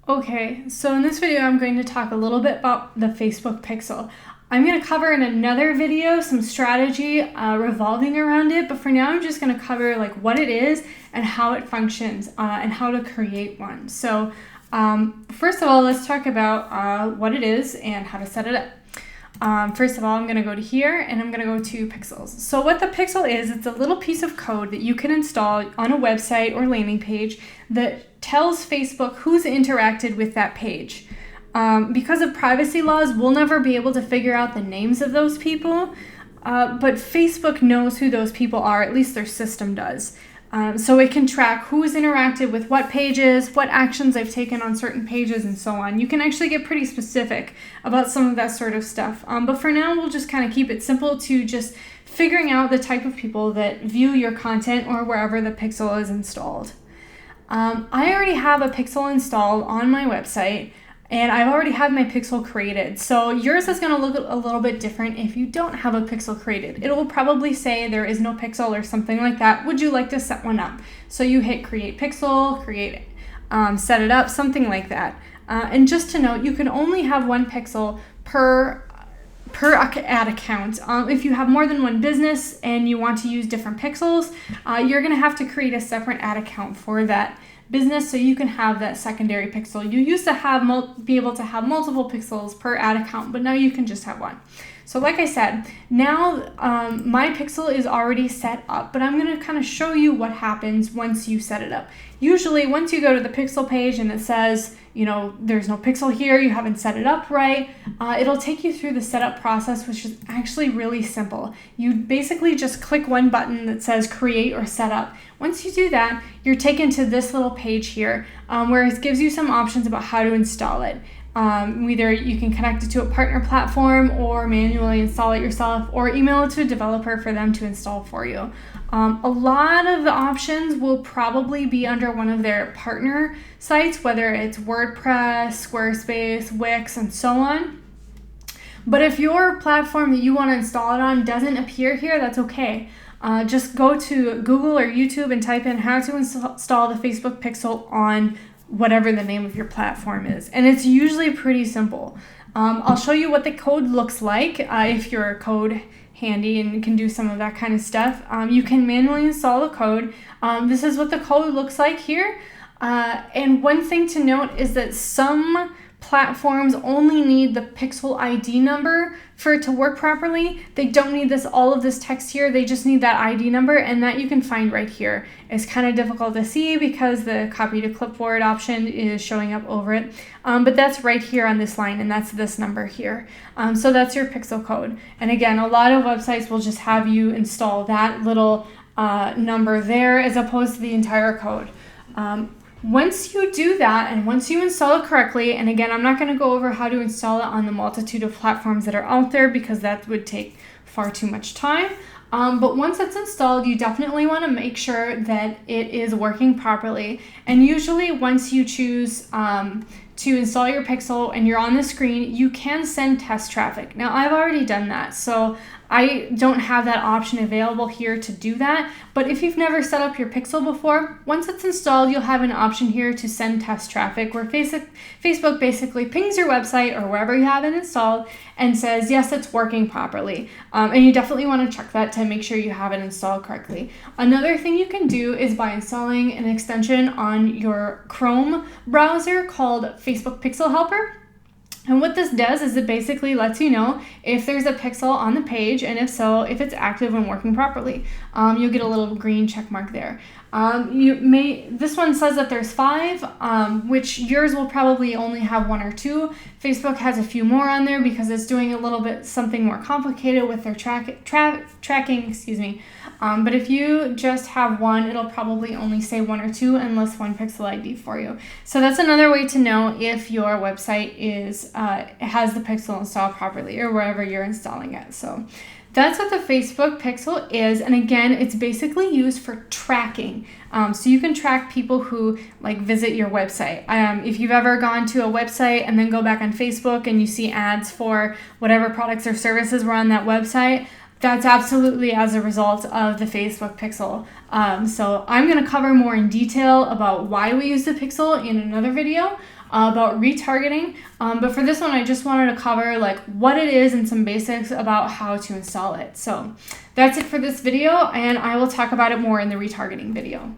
Okay, so in this video, I'm going to talk a little bit about the Facebook Pixel. I'm going to cover in another video some strategy revolving around it, but for now, I'm just going to cover like what it is and how it functions and how to create one. So first of all, let's talk about what it is and how to set it up. First of all, I'm going to go to here and I'm going to go to Pixels. So what the Pixel is, it's a little piece of code that you can install on a website or landing page that tells Facebook who's interacted with that page. Because of privacy laws, we'll never be able to figure out the names of those people, but Facebook knows who those people are, at least their system does. So it can track who's interacted with what pages, what actions they've taken on certain pages, and so on. You can actually get pretty specific about some of that sort of stuff. But for now, we'll just kind of keep it simple to just figuring out the type of people that view your content or wherever the Pixel is installed. I already have a Pixel installed on my website, and I already have my Pixel created. So yours is going to look a little bit different if you don't have a Pixel created. It will probably say there is no Pixel or something like that. Would you like to set one up? So you hit create Pixel, set it up, something like that. And just to note, you can only have one Pixel per ad account. If you have more than one business and you want to use different pixels, you're going to have to create a separate ad account for that business so you can have that secondary pixel. You used to be able to have multiple pixels per ad account, but now you can just have one. So like I said, now my Pixel is already set up, but I'm going to kind of show you what happens once you set it up. Usually once you go to the Pixel page and it says, there's no Pixel here, you haven't set it up right, it'll take you through the setup process, which is actually really simple. You basically just click one button that says create or set up. Once you do that, you're taken to this little page here where it gives you some options about how to install it. Either you can connect it to a partner platform or manually install it yourself or email it to a developer for them to install for you. A lot of the options will probably be under one of their partner sites, whether it's WordPress, Squarespace, Wix, and so on. But if your platform that you want to install it on doesn't appear here, that's okay. Just go to Google or YouTube and type in how to install the Facebook Pixel on whatever the name of your platform is. And it's usually pretty simple. I'll show you what the code looks like if you're code handy and can do some of that kind of stuff. You can manually install the code. This is what the code looks like here. And one thing to note is that some platforms only need the Pixel ID number for it to work properly. They don't need all of this text here. They just need that ID number, and that you can find right here. It's kind of difficult to see because the copy to clipboard option is showing up over it. But that's right here on this line, and that's this number here. So that's your Pixel code. And again, a lot of websites will just have you install that little number there as opposed to the entire code. Once you do that and once you install it correctly, and again, I'm not going to go over how to install it on the multitude of platforms that are out there because that would take far too much time. But once it's installed, you definitely want to make sure that it is working properly. And usually once you choose to install your Pixel and you're on the screen, you can send test traffic. Now, I've already done that, so I don't have that option available here to do that. But if you've never set up your Pixel before, once it's installed, you'll have an option here to send test traffic where Facebook basically pings your website or wherever you have it installed and says, yes, it's working properly. And you definitely want to check that to make sure you have it installed correctly. Another thing you can do is by installing an extension on your Chrome browser called Facebook Pixel Helper. And what this does is it basically lets you know if there's a pixel on the page, and if so, if it's active and working properly. You'll get a little green check mark there. This one says that there's 5, which yours will probably only have 1 or 2. Facebook has a few more on there because it's doing a little bit something more complicated with their tracking, but if you just have 1, it'll probably only say 1 or 2 unless one Pixel ID for you. So that's another way to know if your website has the Pixel installed properly or wherever you're installing it. So that's what the Facebook Pixel is, and again, it's basically used for tracking. So you can track people who visit your website. If you've ever gone to a website and then go back on Facebook and you see ads for whatever products or services were on that website, That's absolutely as a result of the Facebook Pixel. So I'm going to cover more in detail about why we use the Pixel in another video about retargeting. But for this one, I just wanted to cover like what it is and some basics about how to install it. So that's it for this video, and I will talk about it more in the retargeting video.